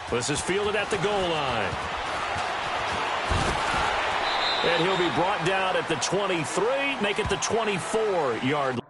This is fielded at the goal line. And he'll be brought down at the 23, make it the 24-yard line.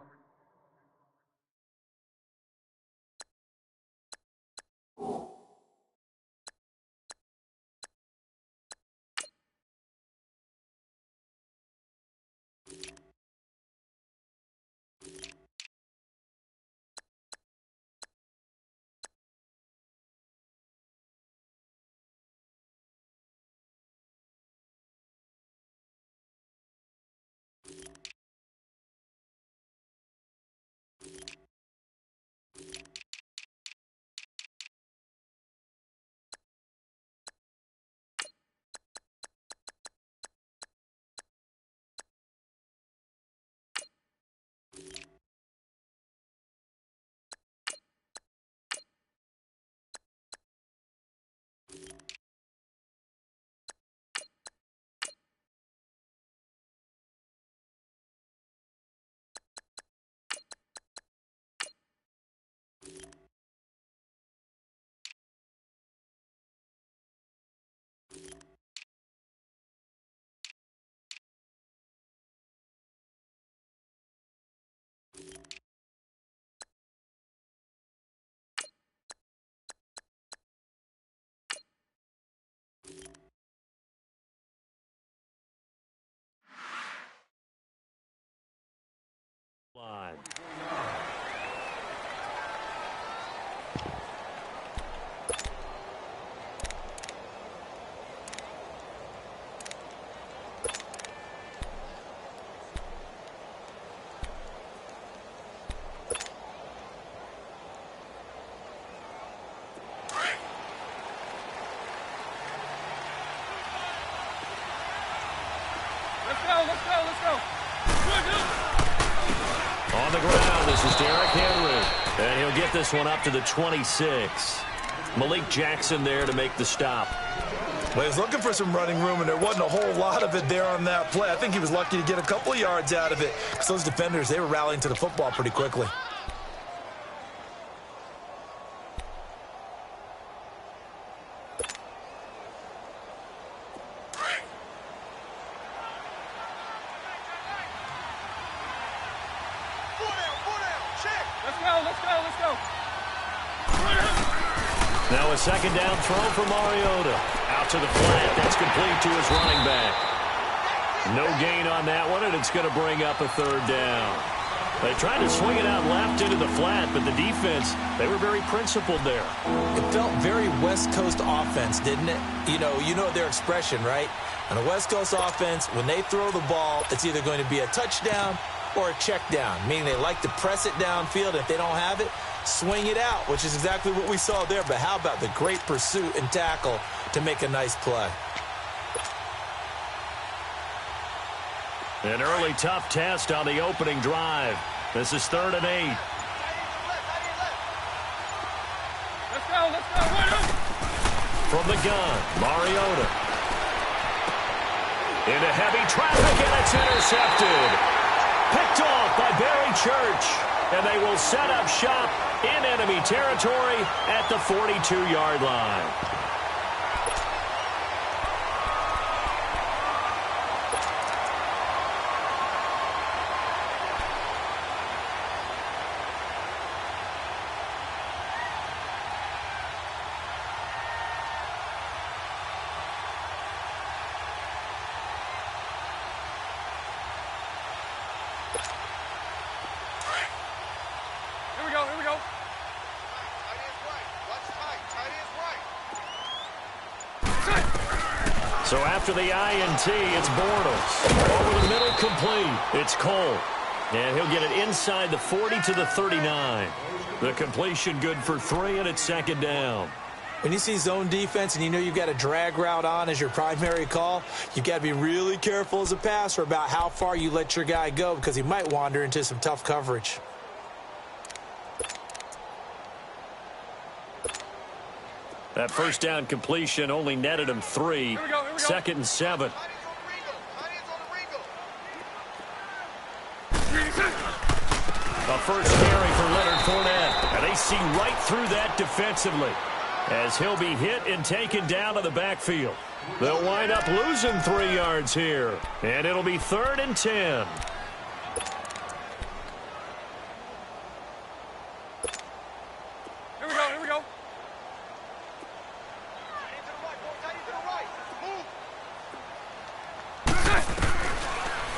Line. Let's go. On the ground, this is Derrick Henry. And he'll get this one up to the 26. Malik Jackson there to make the stop. Well, he was looking for some running room, and there wasn't a whole lot of it there on that play. I think he was lucky to get a couple of yards out of it because those defenders, they were rallying to the football pretty quickly. Let's go. Now a second down throw for Mariota. Out to the flat. That's complete to his running back. No gain on that one, and it's going to bring up a third down. They tried to swing it out left into the flat, but the defense, they were very principled there. It felt very West Coast offense, didn't it? You know their expression, right? On a West Coast offense, when they throw the ball, it's either going to be a touchdown or a check down, meaning they like to press it downfield. If they don't have it, swing it out, which is exactly what we saw there. But how about the great pursuit and tackle to make a nice play? An early tough test on the opening drive. This is 3rd and 8. Let's go. From the gun, Mariota. Into heavy traffic, and it's intercepted. Picked off by Barry Church. And they will set up shop in enemy territory at the 42-yard line. Here we go. So after the INT, it's Bortles. Over the middle, complete. It's Cole. And he'll get it inside the 40 to the 39. The completion good for 3, and it's 2nd down. When you see zone defense and you know you've got a drag route on as your primary call, you've got to be really careful as a passer about how far you let your guy go because he might wander into some tough coverage. That first down completion only netted him 3. Here we go. 2nd and 7. A first carry for Leonard Fournette. And they see right through that defensively. as he'll be hit and taken down to the backfield. They'll wind up losing 3 yards here, and it'll be 3rd and 10. Here we go, here we go.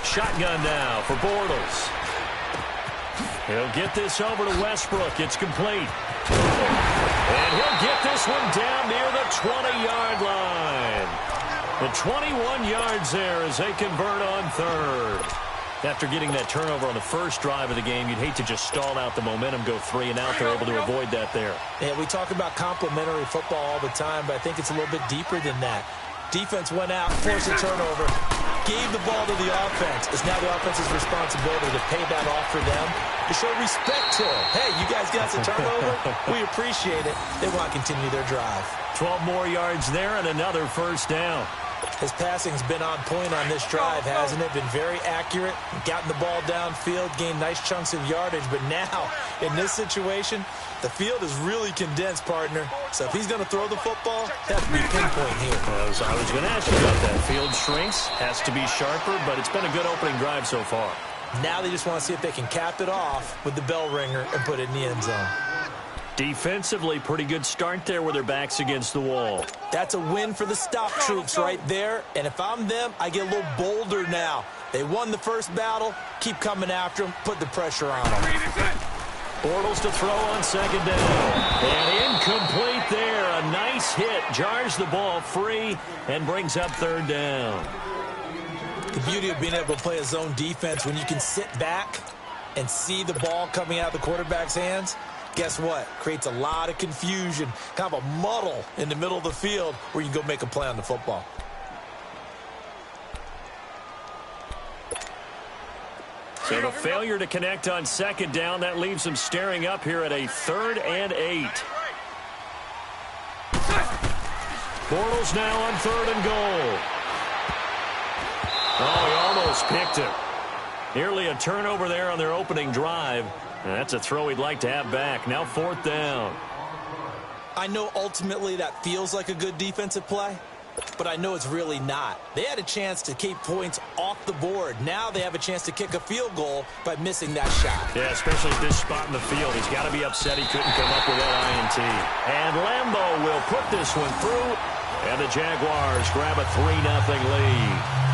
Shotgun now for Bortles. He'll get this over to Westbrook. It's complete. And he'll get this one down near the 20-yard line. The 21 yards there as they convert on 3rd. After getting that turnover on the first drive of the game, you'd hate to just stall out the momentum, go 3 and out. They're able to avoid that there. Yeah, we talk about complementary football all the time, but I think it's a little bit deeper than that. Defense went out, forced a turnover, gave the ball to the offense. It's now the offense's responsibility to pay that off for them, to show respect to them. Hey, you guys got some turnover? We appreciate it. They want to continue their drive. 12 more yards there and another first down. His passing's been on point on this drive, hasn't it? Been very accurate, gotten the ball downfield, gained nice chunks of yardage. But now, in this situation, the field is really condensed, partner. So if he's going to throw the football, that has to be pinpoint here. I was going to ask you about that. Field shrinks, has to be sharper, but it's been a good opening drive so far. Now they just want to see if they can cap it off with the bell ringer and put it in the end zone. Defensively, pretty good start there with their backs against the wall. That's a win for the stop troops right there. And if I'm them, I get a little bolder now. They won the first battle. Keep coming after them. Put the pressure on them. Bortles to throw on 2nd down. And incomplete there. A nice hit. Jars the ball free and brings up 3rd down. The beauty of being able to play a zone defense when you can sit back and see the ball coming out of the quarterback's hands. Guess what? Creates a lot of confusion, kind of a muddle in the middle of the field where you can go make a play on the football. So the failure to connect on 2nd down, that leaves them staring up here at a 3rd and 8. Bortles now on 3rd and goal. Oh, he almost picked it. Nearly a turnover there on their opening drive. And that's a throw he'd like to have back. Now 4th down. I know ultimately that feels like a good defensive play, but I know it's really not. They had a chance to keep points off the board. Now they have a chance to kick a field goal by missing that shot. Yeah, especially at this spot in the field. He's got to be upset he couldn't come up with that INT. And Lambeau will put this one through, and the Jaguars grab a 3-0 lead.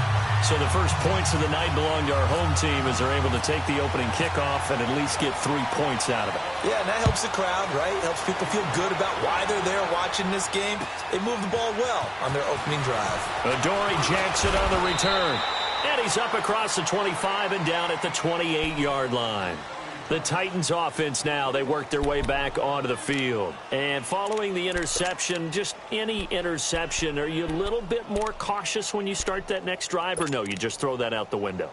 So the first points of the night belong to our home team as they're able to take the opening kickoff and at least get 3 points out of it. Yeah, and that helps the crowd, right? Helps people feel good about why they're there watching this game. They move the ball well on their opening drive. Adoree Jackson on the return. And he's up across the 25 and down at the 28-yard line. The Titans offense now, they work their way back onto the field. And following the interception, just any interception, are you a little bit more cautious when you start that next drive, or no, you just throw that out the window?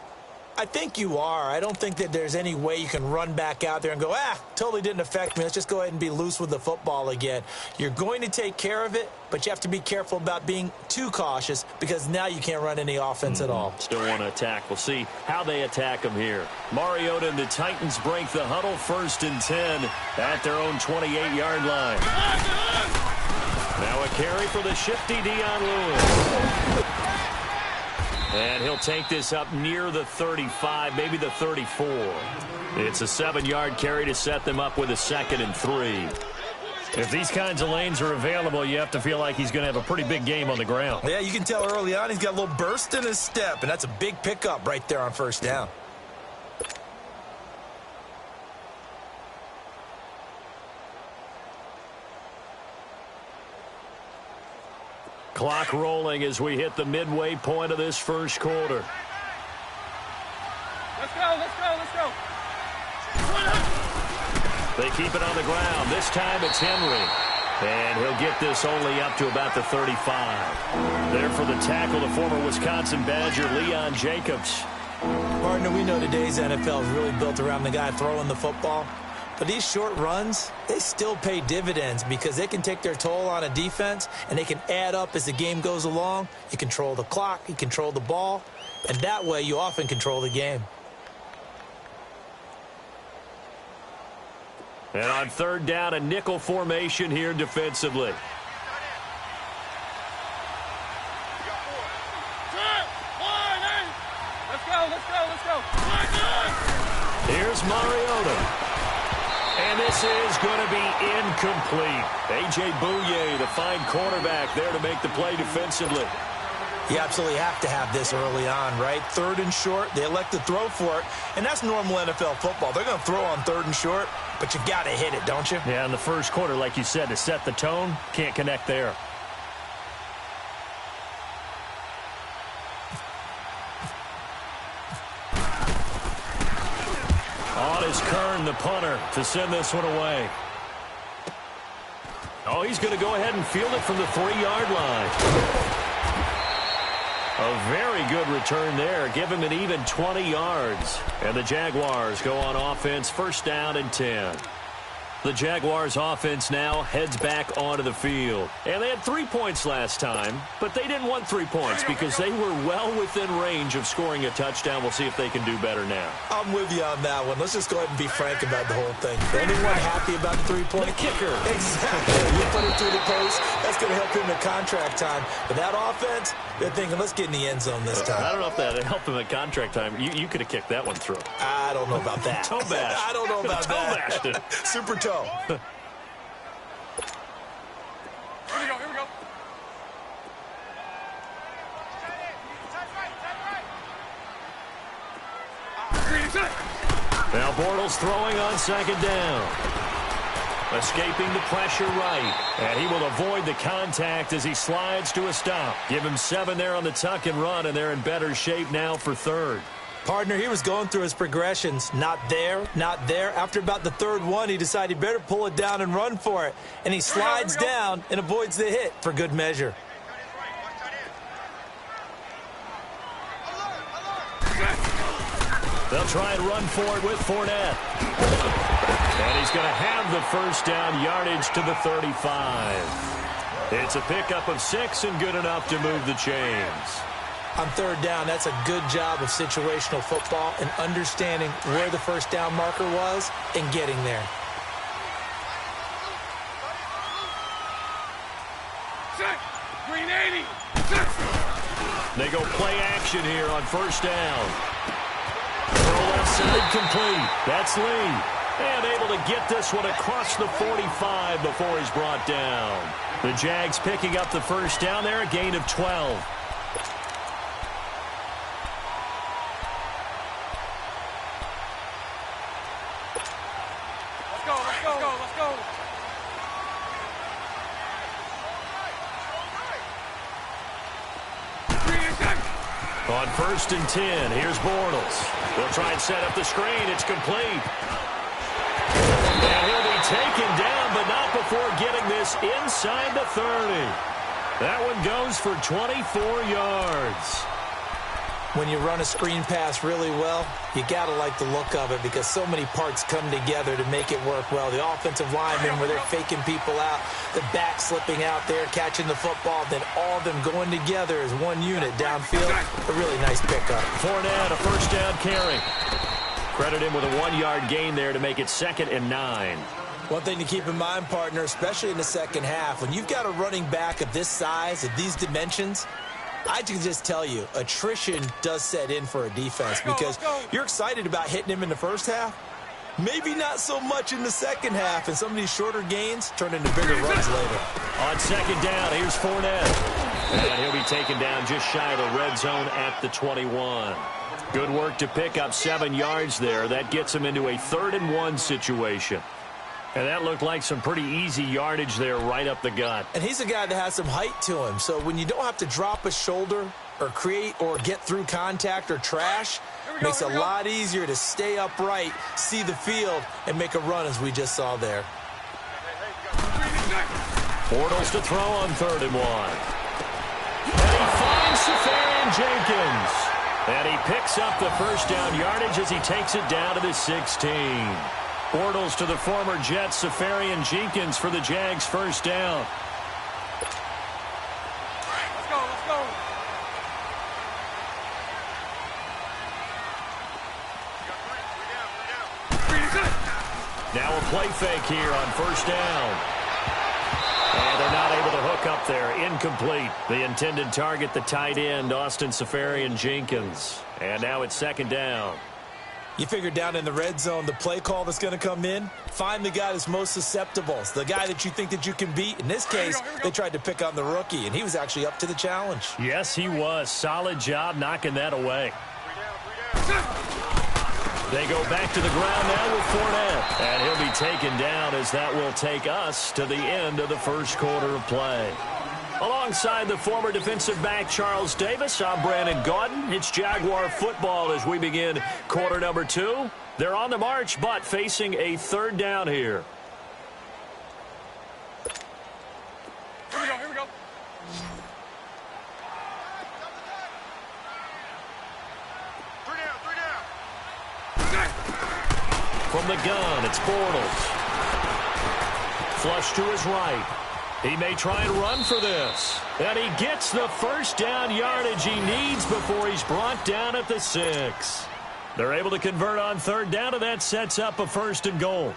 I think you are. I don't think that there's any way you can run back out there and go, totally didn't affect me. Let's just go ahead and be loose with the football again. You're going to take care of it, but you have to be careful about being too cautious because now you can't run any offense at all. Still want to attack. We'll see how they attack them here. Mariota and the Titans break the huddle, 1st and 10 at their own 28-yard line. Now a carry for the shifty Dion Lewis. And he'll take this up near the 35, maybe the 34. It's a 7-yard carry to set them up with a 2nd and 3. If these kinds of lanes are available, you have to feel like he's going to have a pretty big game on the ground. Yeah, you can tell early on he's got a little burst in his step, and that's a big pickup right there on 1st down. Clock rolling as we hit the midway point of this first quarter. Let's go, let's go, let's go. They keep it on the ground. This time it's Henry. And he'll get this only up to about the 35. There for the tackle, the former Wisconsin Badger, Leon Jacobs. Partner, we know today's NFL is really built around the guy throwing the football. But these short runs, they still pay dividends because they can take their toll on a defense and they can add up as the game goes along. You control the clock, you control the ball, and that way you often control the game. And on 3rd down, a nickel formation here defensively. let's go, let's go. Here's Mariota. And this is going to be incomplete. A.J. Bouye, the fine cornerback, there to make the play defensively. You absolutely have to have this early on, right? 3rd and short, they elect to throw for it, and that's normal NFL football. They're going to throw on 3rd and short, but you got to hit it, don't you? Yeah, in the first quarter, like you said, to set the tone, can't connect there. On is Kern, the punter, to send this one away. Oh, he's going to go ahead and field it from the 3-yard line. A very good return there. Give him an even 20 yards. And the Jaguars go on offense, 1st down and 10. The Jaguars offense now heads back onto the field. And they had 3 points last time, but they didn't want 3 points because they were well within range of scoring a touchdown. We'll see if they can do better now. I'm with you on that one. Let's just go ahead and be frank about the whole thing. Anyone happy about the 3-point? The kicker. Exactly. You put it through the post. That's going to help him at contract time. But that offense, they're thinking, let's get in the end zone this time. I don't know if that helped him at contract time. You could have kicked that one through. I don't know about that. Toe bash. I don't know about Toe that. bashed it. Super toe. Here we go, here we go. Now Bortles throwing on 2nd down. Escaping the pressure right. And he will avoid the contact as he slides to a stop. Give him 7 there on the tuck and run, and they're in better shape now for 3rd. Partner, he was going through his progressions. Not there, not there. After about the 3rd one, he decided he better pull it down and run for it. And he slides down and avoids the hit for good measure. They'll try and run for it with Fournette. And he's going to have the 1st down, yardage to the 35. It's a pickup of 6 and good enough to move the chains. On 3rd down, that's a good job of situational football and understanding where the 1st down marker was and getting there. Green 80. They go play action here on 1st down. Throw left side complete. That's Lee. And able to get this one across the 45 before he's brought down. The Jags picking up the 1st down there, a gain of 12. On 1st and 10, here's Bortles. They'll try and set up the screen. It's complete. And he'll be taken down, but not before getting this inside the 30. That one goes for 24 yards. When you run a screen pass really well, you got to like the look of it because so many parts come together to make it work well. The offensive linemen where they're faking people out, the back slipping out there, catching the football, then all of them going together as one unit downfield. A really nice pickup. Fournette, a 1st down carry. Credit him with a 1-yard gain there to make it 2nd and 9. One thing to keep in mind, partner, especially in the second half, when you've got a running back of this size, of these dimensions, I can just tell you, attrition does set in for a defense because you're excited about hitting him in the first half. Maybe not so much in the second half, and some of these shorter gains turn into bigger runs later. On 2nd down, here's Fournette. And he'll be taken down just shy of the red zone at the 21. Good work to pick up 7 yards there. That gets him into a 3rd and 1 situation. And that looked like some pretty easy yardage there right up the gut. And he's a guy that has some height to him. So when you don't have to drop a shoulder or create or get through contact or trash, makes it a lot easier to stay upright, see the field, and make a run as we just saw there. Bortles to throw on 3rd and 1. And he finds Safarian Jenkins. And he picks up the 1st down yardage as he takes it down to the 16. Bortles to the former Jet, Safarian Jenkins for the Jags' 1st down. Let's go, let's go. Now a play fake here on 1st down. And they're not able to hook back up there, incomplete. The intended target, the tight end, Austin Safarian-Jenkins. And now it's second down. You figure down in the red zone, the play call that's going to come in, find the guy that's most susceptible, the guy that you think that you can beat. In this case, they tried to pick on the rookie, and he was actually up to the challenge. Yes, he was. Solid job knocking that away. They go back to the ground now with Fournette. And he'll be taken down as that will take us to the end of the first quarter of play. Alongside the former defensive back Charles Davis, I'm Brandon Gaudin. It's Jaguar football as we begin quarter number 2. They're on the march, but facing a third down here. Here we go. From the gun, it's Bortles. Flush to his right. He may try and run for this. And he gets the first down yardage he needs before he's brought down at the 6. They're able to convert on third down, and that sets up a first and goal.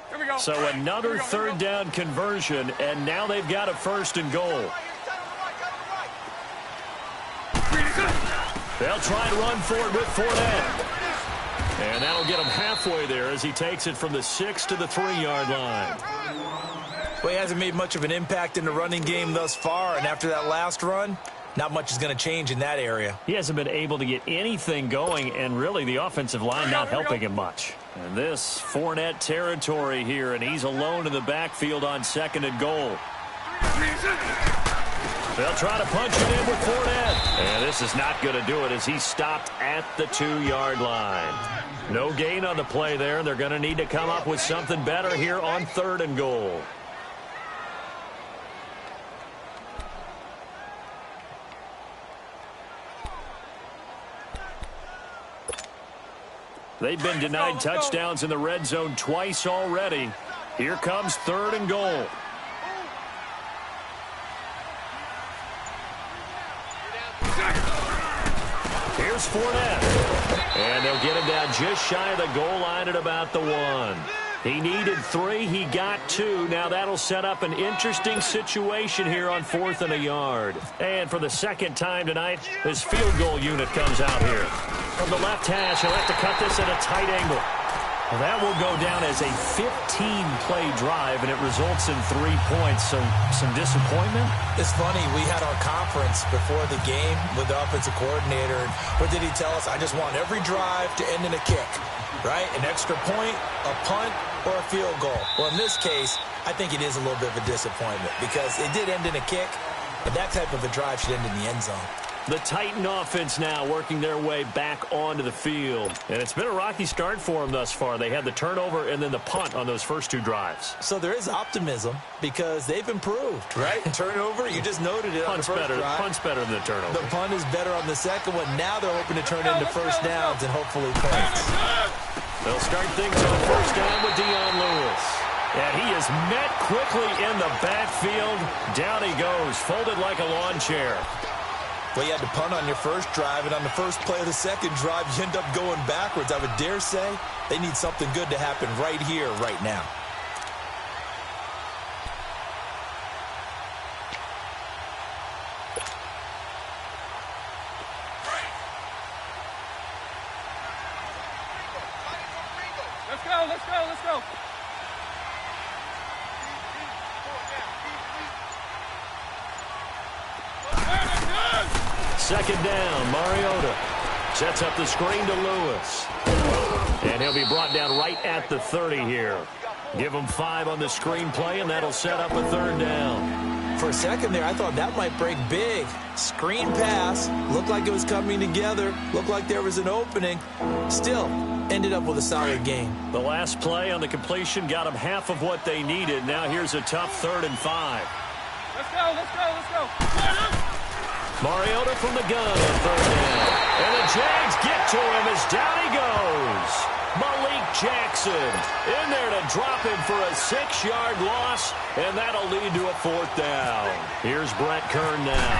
Here we go. So another third down conversion, and now they've got a first and goal. They'll try and run for it with Fournette. And that'll get him halfway there as he takes it from the 6 to the 3-yard line. Well, he hasn't made much of an impact in the running game thus far, and after that last run, not much is going to change in that area. He hasn't been able to get anything going, and really the offensive line not helping him much. And this Fournette territory here, and he's alone in the backfield on second and goal. They'll try to punch it in with Fournette. And this is not going to do it as he's stopped at the 2-yard line. No gain on the play there. They're going to need to come up with something better here on third and goal. They've been denied touchdowns in the red zone twice already. Here comes third and goal. Here's Fournette. And they'll get him down just shy of the goal line at about the 1. He needed 3. He got 2. Now that'll set up an interesting situation here on 4th and a yard. And for the second time tonight, this field goal unit comes out here. From the left hash, he'll have to cut this at a tight angle. Well, that will go down as a 15-play drive, and it results in 3 points. So some disappointment? It's funny, we had our conference before the game with the offensive coordinator. And what did he tell us? I just want every drive to end in a kick, right? An extra point, a punt, or a field goal. Well, in this case, I think it is a little bit of a disappointment because it did end in a kick, but that type of a drive should end in the end zone. The Titan offense now working their way back onto the field. And it's been a rocky start for them thus far. They had the turnover and then the punt on those first 2 drives. So there is optimism because they've improved, right? Turnover, you just noted it on the first drive. Punt's better than the turnover. The punt is better on the second one. Now they're hoping to turn into first downs and hopefully points. They'll start things on first down with Dion Lewis. And he is met quickly in the backfield. Down he goes, folded like a lawn chair. Well, you had to punt on your first drive, and on the first play of the second drive, you end up going backwards. I would dare say they need something good to happen right here, right now. Let's go. Second down, Mariota sets up the screen to Lewis. And he'll be brought down right at the 30 here. Give him 5 on the screen play, and that'll set up a third down. For a second there, I thought that might break big. Screen pass, looked like it was coming together, looked like there was an opening. Still, ended up with a solid game. The last play on the completion got them half of what they needed. Now here's a tough 3rd and 5. Let's go. Mariota from the gun on third down. And the Jags get to him as down he goes. Malik Jackson in there to drop him for a 6-yard loss, and that'll lead to a 4th down. Here's Brett Kern now.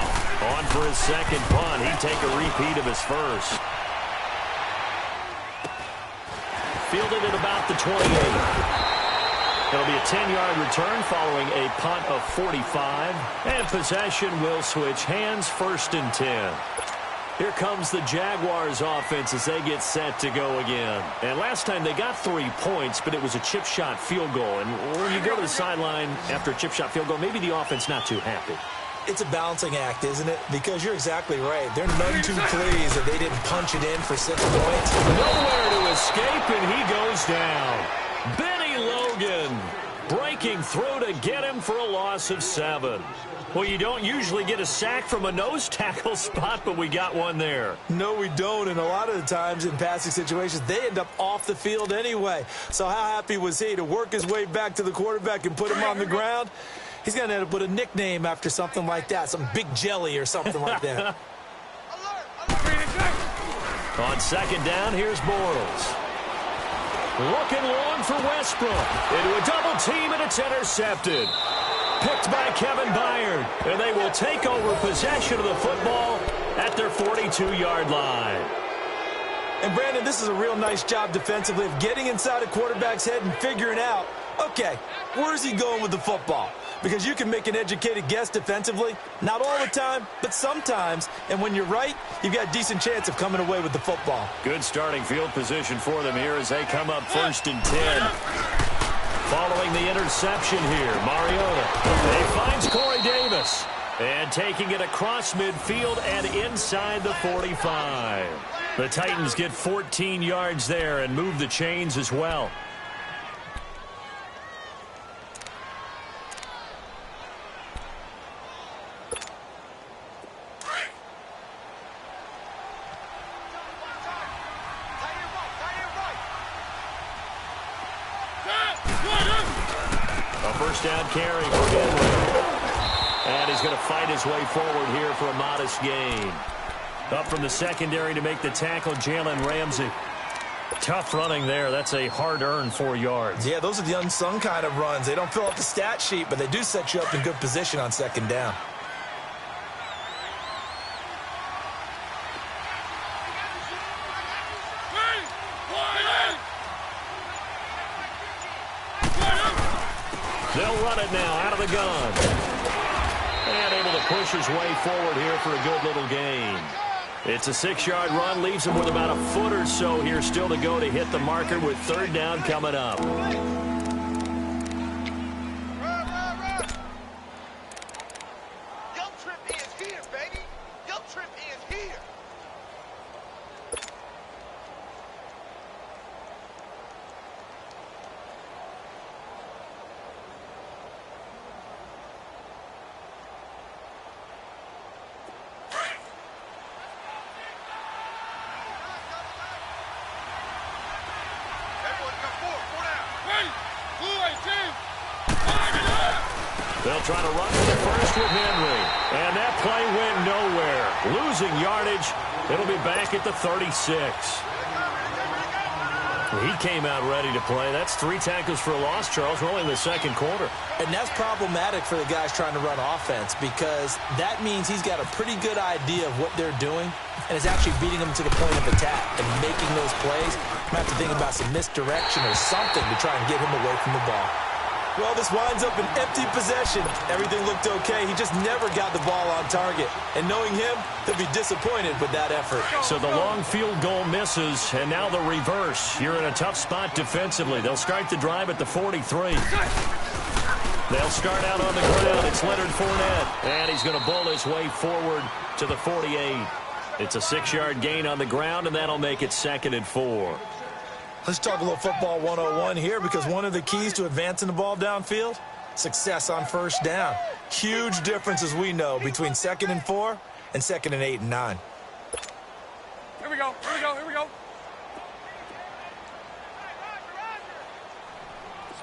On for his second punt. He'd take a repeat of his first. Fielded at about the 28. It'll be a 10-yard return following a punt of 45. And possession will switch hands, 1st and 10. Here comes the Jaguars offense as they get set to go again. And last time they got 3 points, but it was a chip shot field goal. And when you go to the sideline after a chip shot field goal, maybe the offense not too happy. It's a balancing act, isn't it? Because you're exactly right. They're none too pleased that they didn't punch it in for 6 points. Nowhere to escape, and he goes down. Benny Logan breaking through to get him for a loss of 7. Well, you don't usually get a sack from a nose tackle spot, but we got one there. No, we don't, and a lot of the times in passing situations, they end up off the field anyway. So how happy was he to work his way back to the quarterback and put him on the ground? He's going to end up with a nickname after something like that, some Big Jelly or something like that. On 2nd down, here's Bortles. Looking long for Westbrook. Into a double team, and it's intercepted. Picked by Kevin Byard, and they will take over possession of the football at their 42-yard line. And, Brandon, this is a real nice job defensively of getting inside a quarterback's head and figuring out, okay, where's he going with the football? Because you can make an educated guess defensively, not all the time, but sometimes. And when you're right, you've got a decent chance of coming away with the football. Good starting field position for them here as they come up 1st and 10. Following the interception here, Mariota. He finds Corey Davis. And taking it across midfield and inside the 45. The Titans get 14 yards there and move the chains as well. Down carry for Henry. And he's going to fight his way forward here for a modest gain. Up from the secondary to make the tackle, Jalen Ramsey. Tough running there. That's a hard-earned 4 yards. Yeah, those are the unsung kind of runs. They don't fill up the stat sheet, but they do set you up in good position on 2nd down. They'll run it now out of the gun. And able to push his way forward here for a good little gain. It's a 6-yard run, leaves him with about a foot or so here still to go to hit the marker with 3rd down coming up. They'll try to run for the first with Henry. And that play went nowhere. Losing yardage. It'll be back at the 36. He came out ready to play. That's 3 tackles for a loss, Charles. We're only in the 2nd quarter. And that's problematic for the guys trying to run offense because that means he's got a pretty good idea of what they're doing and is actually beating them to the point of attack and making those plays. You might have to think about some misdirection or something to try and get him away from the ball. Well, this winds up an empty possession. Everything looked okay. He just never got the ball on target. And knowing him, he'll be disappointed with that effort. So the long field goal misses, and now the reverse. You're in a tough spot defensively. They'll start the drive at the 43. They'll start out on the ground. It's Leonard Fournette, and he's going to bowl his way forward to the 48. It's a 6-yard gain on the ground, and that'll make it 2nd and 4. Let's talk a little football 101 here because one of the keys to advancing the ball downfield, success on 1st down. Huge difference, as we know, between 2nd and 4 and 2nd and 8 and 9. Here we go, here we go, here we go.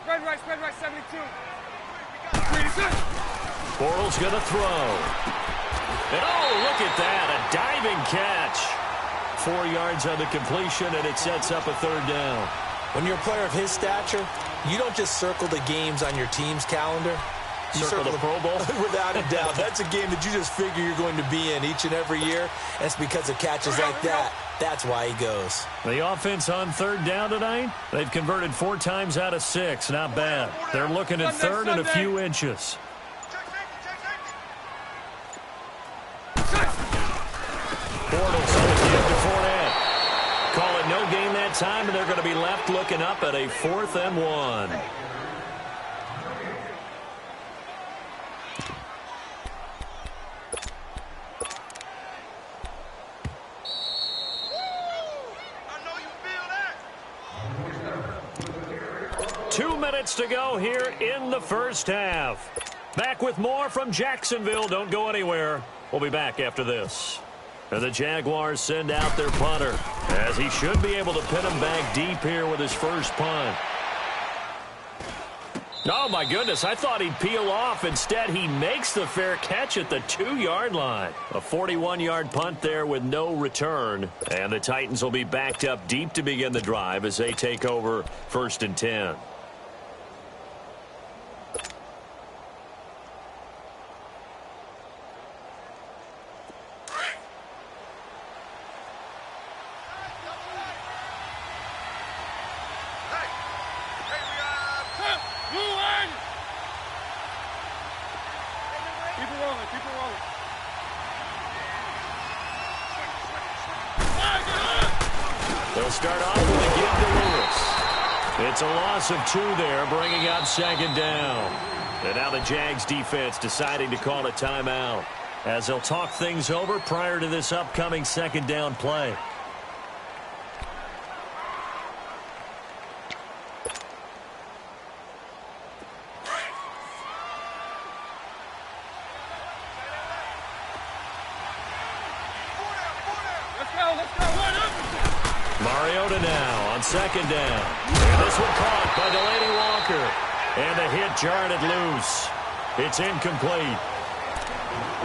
Spread right, 72. Bortles going to throw. And oh, look at that, a diving catch. 4 yards on the completion, and it sets up a 3rd down. When you're a player of his stature, you don't just circle the games on your team's calendar. Circle the Pro Bowl? Without a doubt. That's a game that you just figure you're going to be in each and every year. And it's because of catches like that. That's why he goes. The offense on third down tonight, they've converted 4 times out of 6. Not bad. They're looking at third and a few inches. Bortles on the give to Fournette. Call it no gain that time, and they're going to be left looking up at a 4th and 1. Two minutes to go here in the first half. Back with more from Jacksonville. Don't go anywhere. We'll be back after this. And the Jaguars send out their punter, as he should be able to pin him back deep here with his first punt. Oh, my goodness. I thought he'd peel off. Instead, he makes the fair catch at the 2-yard line. A 41-yard punt there with no return. And the Titans will be backed up deep to begin the drive as they take over 1st and 10. They'll start off with a give to Lewis. It's a loss of 2 there, bringing up 2nd down. And now the Jags defense deciding to call a timeout, as they'll talk things over prior to this upcoming 2nd down play. Mariota now on 2nd down. And this one caught by Delaney Walker. And the hit jarred it loose. It's incomplete.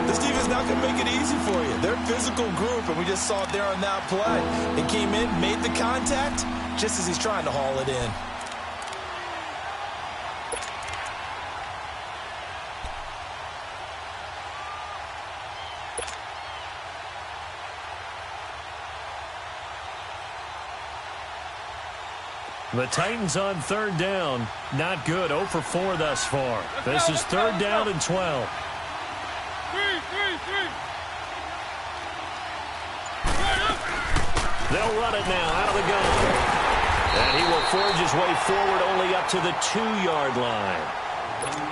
This team is not going to make it easy for you. They're a physical group, and we just saw it there on that play. They came in, made the contact, just as he's trying to haul it in. The Titans on 3rd down. Not good. 0 for 4 thus far. This is 3rd down and 12. They'll run it now out of the gun. And he will forge his way forward only up to the 2-yard line.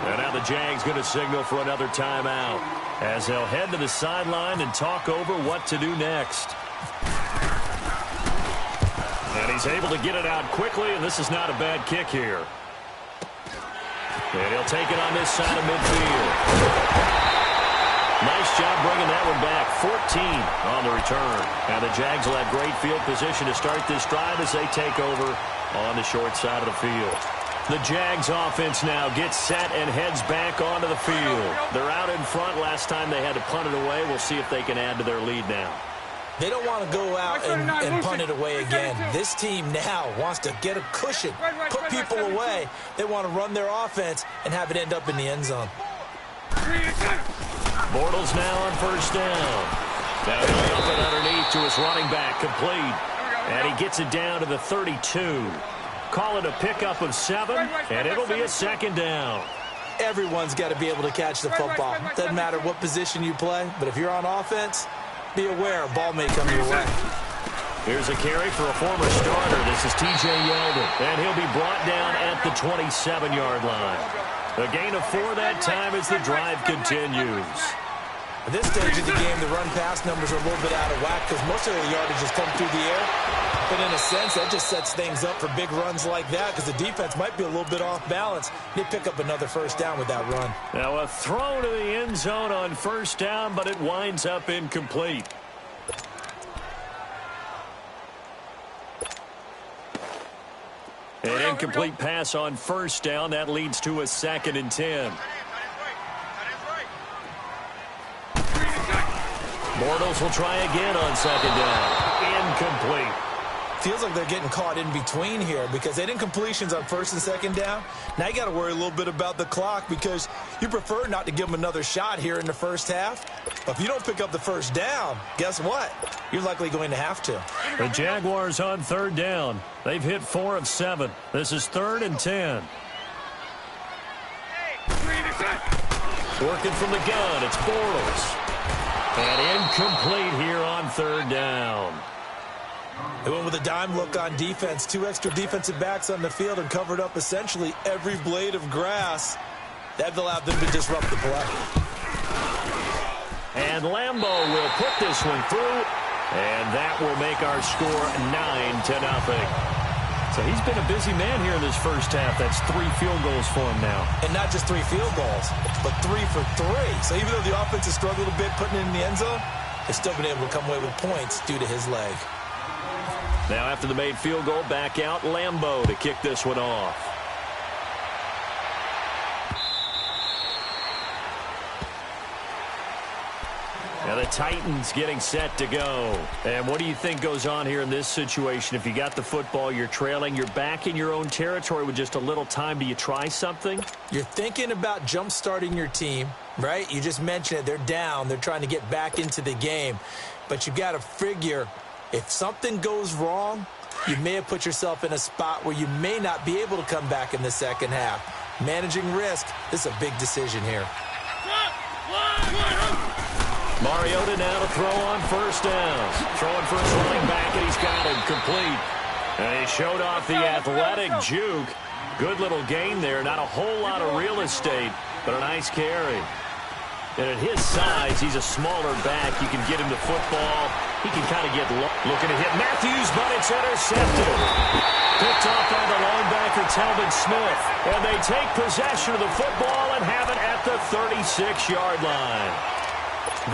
And now the Jags going to signal for another timeout, as they'll head to the sideline and talk over what to do next. And he's able to get it out quickly, and this is not a bad kick here. And he'll take it on this side of midfield. Nice job bringing that one back. 14 on the return. And the Jags will have great field position to start this drive as they take over on the short side of the field. The Jags offense now gets set and heads back onto the field. They're out in front. Last time they had to punt it away. We'll see if they can add to their lead now. They don't want to go out and punt it away again. This team now wants to get a cushion, put people away. They want to run their offense and have it end up in the end zone. Bortles now on 1st down. Now he'll dump it underneath to his running back, complete. And he gets it down to the 32. Call it a pickup of 7, and it'll be a 2nd down. Everyone's got to be able to catch the football. Doesn't matter what position you play, but if you're on offense, be aware a ball may come your way. Here's a carry for a former starter. This is T.J. Yeldon, and he'll be brought down at the 27-yard line. A gain of 4 that time as the drive continues. At this stage of the game, the run-pass numbers are a little bit out of whack because most of the yardage has come through the air. But in a sense, that just sets things up for big runs like that because the defense might be a little bit off balance. They pick up another 1st down with that run. Now a throw to the end zone on 1st down, but it winds up incomplete. An incomplete pass on 1st down. That leads to a 2nd and 10. Bortles will try again on 2nd down. Incomplete. feels like they're getting caught in between here because they didn't completions on first and second down. Now you got to worry a little bit about the clock because you prefer not to give them another shot here in the first half. But if you don't pick up the first down, guess what? You're likely going to have to. The Jaguars on third down. They've hit 4 of 7. This is 3rd and 10. Working from the gun, it's Bortles. And incomplete here on third down. They went with a dime look on defense. 2 extra defensive backs on the field and covered up essentially every blade of grass. That allowed them to disrupt the play. And Lambeau will put this one through. And that will make our score 9-0. So he's been a busy man here in this first half. That's 3 field goals for him now. And not just 3 field goals, but 3 for 3. So even though the offense has struggled a bit putting it in the end zone, they've still been able to come away with points due to his leg. Now after the made field goal, back out Lambeau to kick this one off. Now the Titans getting set to go. And what do you think goes on here in this situation? If you got the football, you're trailing, you're back in your own territory with just a little time. Do you try something? You're thinking about jump-starting your team, right? You just mentioned it. They're down. They're trying to get back into the game. But you got to figure if something goes wrong, you may have put yourself in a spot where you may not be able to come back in the second half. Managing risk, this is a big decision here. Mariota now to throw on first down. Throwing for his running back, and he's got him complete. And he showed off the athletic juke. Good little gain there. Not a whole lot of real estate, but a nice carry. And at his size, he's a smaller back. You can get him the football. He can kind of get looking to hit Matthews, but it's intercepted. Picked off by the linebacker, Talbot Smith. And they take possession of the football and have it at the 36-yard line.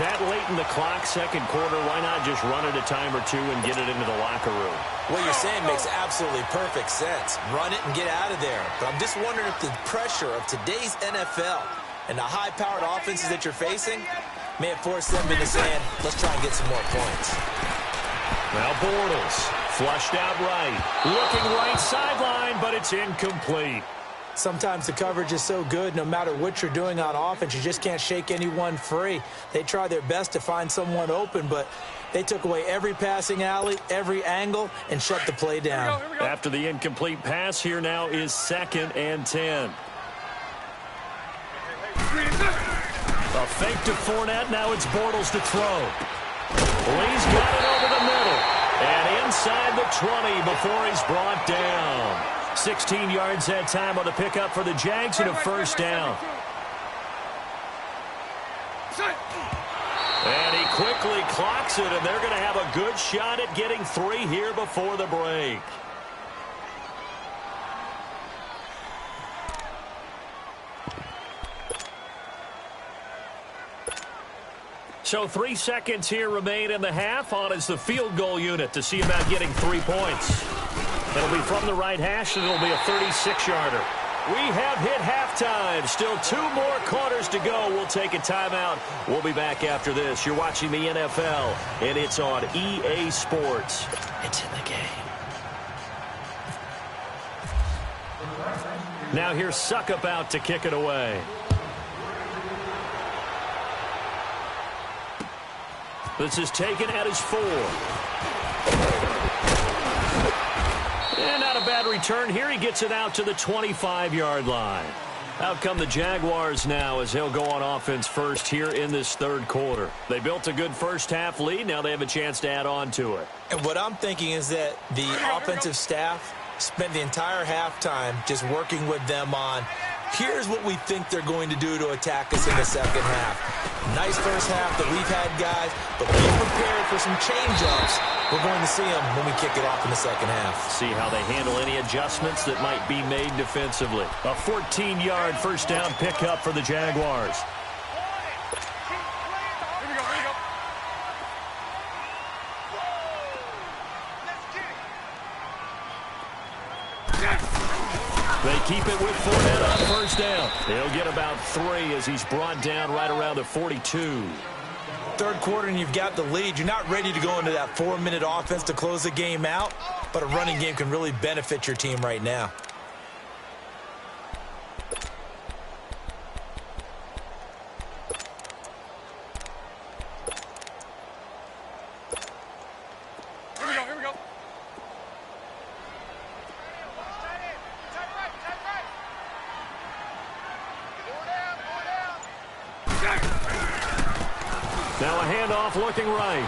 That late in the clock, second quarter, why not just run it a time or 2 and get it into the locker room? What you're saying makes absolutely perfect sense. Run it and get out of there. But I'm just wondering if the pressure of today's NFL and the high-powered offenses that you're facing may have forced them into saying, let's try and get some more points. Now Bortles, flushed out right. Looking right sideline, but it's incomplete. Sometimes the coverage is so good, no matter what you're doing on offense, you just can't shake anyone free. They try their best to find someone open, but they took away every passing alley, every angle, and shut the play down. Here we go. After the incomplete pass, here now is 2nd and 10. A fake to Fournette, now it's Bortles to throw. Lee's got it over the middle, and inside the 20 before he's brought down. 16 yards that time on the pickup for the Jags and a first down. And he quickly clocks it, and they're going to have a good shot at getting 3 here before the break. So 3 seconds here remain in the half. On is the field goal unit to see about getting 3 points. It'll be from the right hash, and it'll be a 36-yarder. We have hit halftime. Still 2 more quarters to go. We'll take a timeout. We'll be back after this. You're watching the NFL, and it's on EA Sports. It's in the game. Now here's Suckup out to kick it away. This is taken at his 4. And not a bad return here. He gets it out to the 25-yard line. Out come the Jaguars now as he'll go on offense first here in this third quarter. They built a good first-half lead. Now they have a chance to add on to it. And what I'm thinking is that the offensive staff spent the entire halftime just working with them on, here's what we think they're going to do to attack us in the second half. Nice first half that we've had, guys, but be prepared for some change-ups. We're going to see them when we kick it off in the second half. See how they handle any adjustments that might be made defensively. A 14-yard first down pickup for the Jaguars. Here we go, here we go. They keep it with Fournette on first down. He'll get about 3 as he's brought down right around the 42. third quarter and you've got the lead, you're not ready to go into that 4-minute offense to close the game out, but a running game can really benefit your team right now. Here we go. Now a handoff looking right.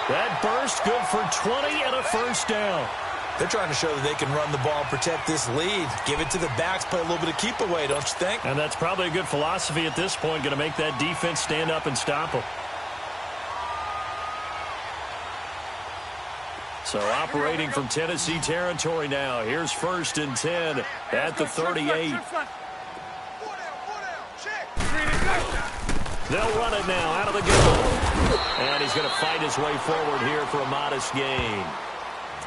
That burst good for 20 and a first down. They're trying to show that they can run the ball and protect this lead. Give it to the backs, play a little bit of keep away, don't you think? And that's probably a good philosophy at this point, going to make that defense stand up and stop them. So operating from Tennessee territory now. Here's 1st and 10 at the 38. They'll run it now out of the gun. And he's going to fight his way forward here for a modest gain.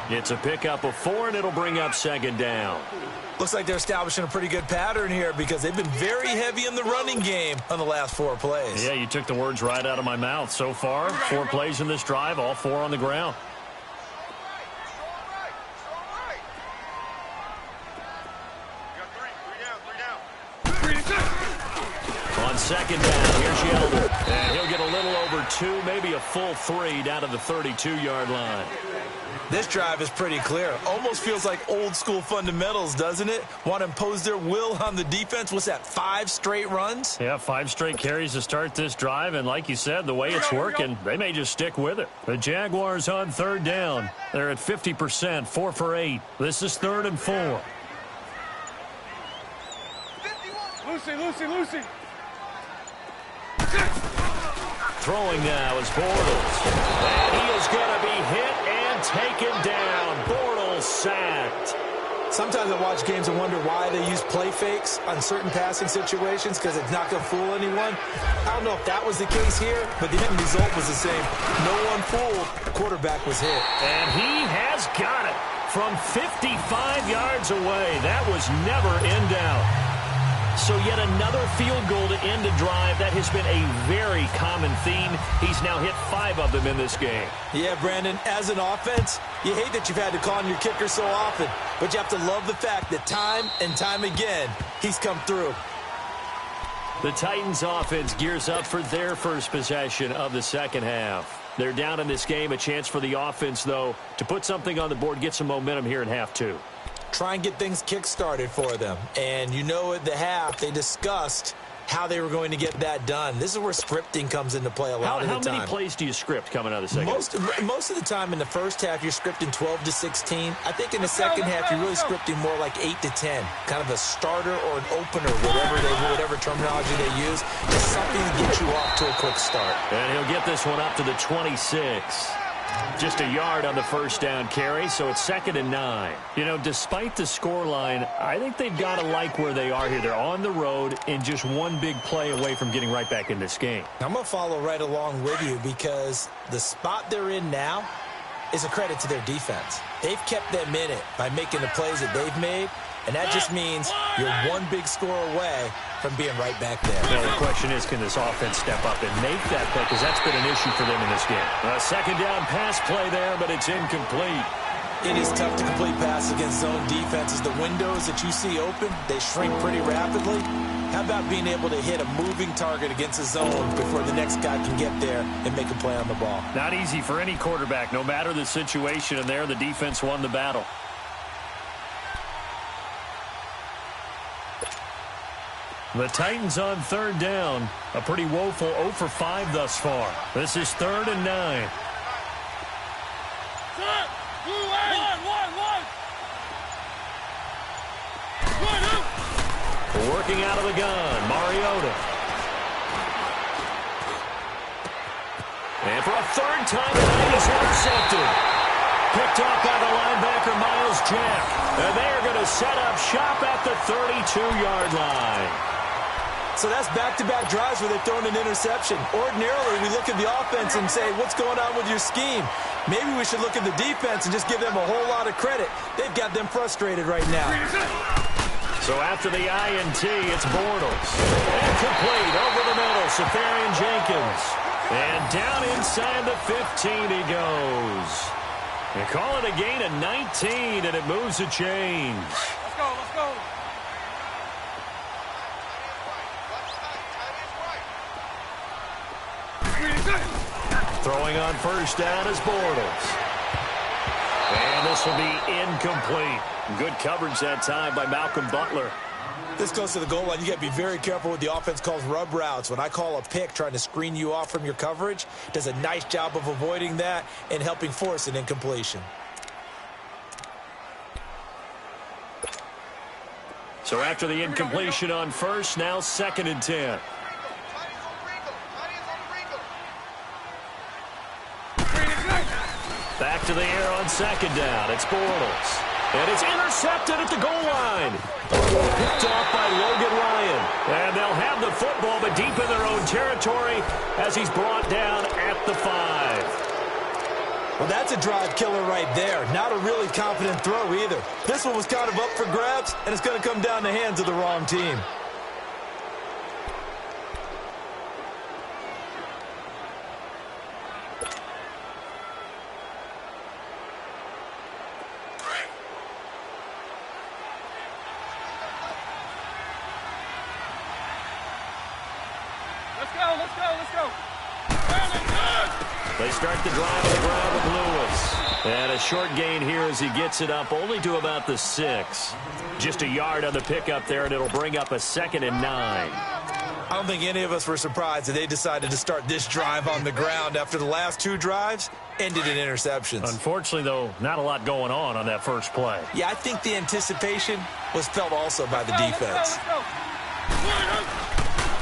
It's a pickup of 4, and it'll bring up 2nd down. Looks like they're establishing a pretty good pattern here because they've been very heavy in the running game on the last 4 plays. Yeah, you took the words right out of my mouth. So far, 4 plays in this drive, all 4 on the ground. On 2nd down, here's Yeldon. And he'll get a little over 2, maybe a full 3 down to the 32-yard line. This drive is pretty clear. Almost feels like old school fundamentals, doesn't it? Want to impose their will on the defense. What's that, 5 straight runs? Yeah, 5 straight carries to start this drive. And like you said, the way it's working, they may just stick with it. The Jaguars on 3rd down. They're at 50%, 4 for 8. This is 3rd and 4. Lucy. Throwing now is Bortles. And he is going to be hit and taken down. Bortles sacked. Sometimes I watch games and wonder why they use play fakes on certain passing situations because it's not going to fool anyone. I don't know if that was the case here, but the end result was the same. No one fooled. The quarterback was hit. And he has got it from 55 yards away. That was never in doubt. So yet another field goal to end a drive. That has been a very common theme. He's now hit 5 of them in this game. Yeah, Brandon, as an offense, you hate that you've had to call on your kicker so often, but you have to love the fact that time and time again, he's come through. The Titans offense gears up for their first possession of the second half. They're down in this game. A chance for the offense, though, to put something on the board, get some momentum here in half 2. Try and get things kick-started for them. And you know at the half, they discussed how they were going to get that done. This is where scripting comes into play a lot of the time. How many plays do you script coming out of the second half? Most of the time in the first half, you're scripting 12 to 16. I think in the second half, you're really scripting more like 8 to 10. Kind of a starter or an opener, whatever terminology they use. Just something to get you off to a quick start. And he'll get this one up to the 26. Just a yard on the first down carry, so it's 2nd and 9. You know, despite the scoreline, I think they've got to like where they are here. They're on the road and just one big play away from getting right back in this game. I'm going to follow right along with you because the spot they're in now is a credit to their defense. They've kept them in it by making the plays that they've made, and that just means you're one big score away from being right back there. Well, the question is, can this offense step up and make that play? Because that's been an issue for them in this game. A 2nd down pass play there, but it's incomplete. It is tough to complete passes against zone defenses. The windows that you see open, they shrink pretty rapidly. How about being able to hit a moving target against a zone before the next guy can get there and make a play on the ball? Not easy for any quarterback, no matter the situation, and there the defense won the battle. The Titans on 3rd down. A pretty woeful 0 for 5 thus far. This is 3rd and 9. Working out of the gun, Mariota. And for a 3rd time tonight, he's intercepted. Picked off by the linebacker, Miles Jack. And they're going to set up shop at the 32-yard line. So that's back-to-back drives where they've thrown an interception. Ordinarily, we look at the offense and say, what's going on with your scheme? Maybe we should look at the defense and just give them a whole lot of credit. They've got them frustrated right now. So after the INT, it's Bortles. Incomplete over the middle, Safarian Jenkins. And down inside the 15 he goes. They call it a gain of 19, and it moves the chains. Let's go, let's go. Throwing on first down is Bortles. And this will be incomplete. Good coverage that time by Malcolm Butler. This goes to the goal line. You got to be very careful with the offense calls rub routes. When I call a pick trying to screen you off from your coverage, does a nice job of avoiding that and helping force an incompletion. So after the incompletion on first, now 2nd and 10. Back to the air on 2nd down. It's Bortles. And it's intercepted at the goal line. Picked off by Logan Ryan. And they'll have the football, but deep in their own territory as he's brought down at the 5. Well, that's a drive killer right there. Not a really confident throw either. This one was kind of up for grabs, and it's going to come down the hands of the wrong team. Let's go. They start the drive on the ground with Lewis. And a short gain here as he gets it up only to about the 6. Just a yard on the pickup there, and it'll bring up a 2nd and 9. I don't think any of us were surprised that they decided to start this drive on the ground after the last 2 drives ended in interceptions. Unfortunately, though, not a lot going on that first play. Yeah, I think the anticipation was felt also by the defense. Let's go.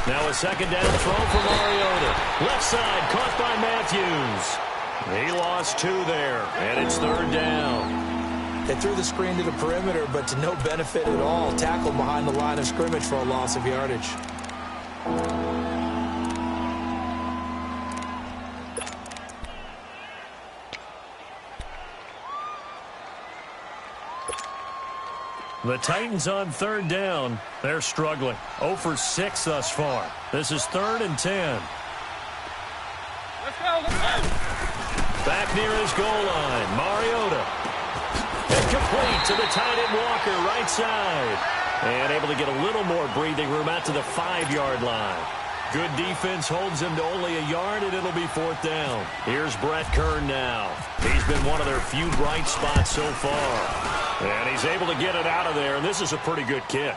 Now a 2nd down throw for Mariota. Left side, caught by Matthews. He lost 2 there, and it's 3rd down. They threw the screen to the perimeter, but to no benefit at all. Tackled behind the line of scrimmage for a loss of yardage. The Titans on 3rd down. They're struggling. 0 for 6 thus far. This is 3rd and 10. Let's go. Back near his goal line. Mariota. Incomplete to the tight end Walker, right side. And able to get a little more breathing room out to the 5-yard line. Good defense holds him to only a yard, and it'll be 4th down. Here's Brett Kern now. He's been one of their few bright spots so far. And he's able to get it out of there, and this is a pretty good kick.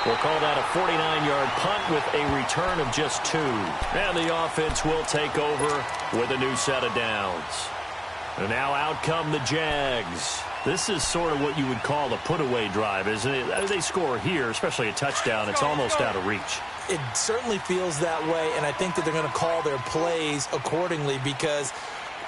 We'll call that a 49-yard punt with a return of just 2. And the offense will take over with a new set of downs. And now out come the Jags. This is sort of what you would call a put-away drive, isn't it? They score here, especially a touchdown. It's almost out of reach. It certainly feels that way, and I think that they're going to call their plays accordingly because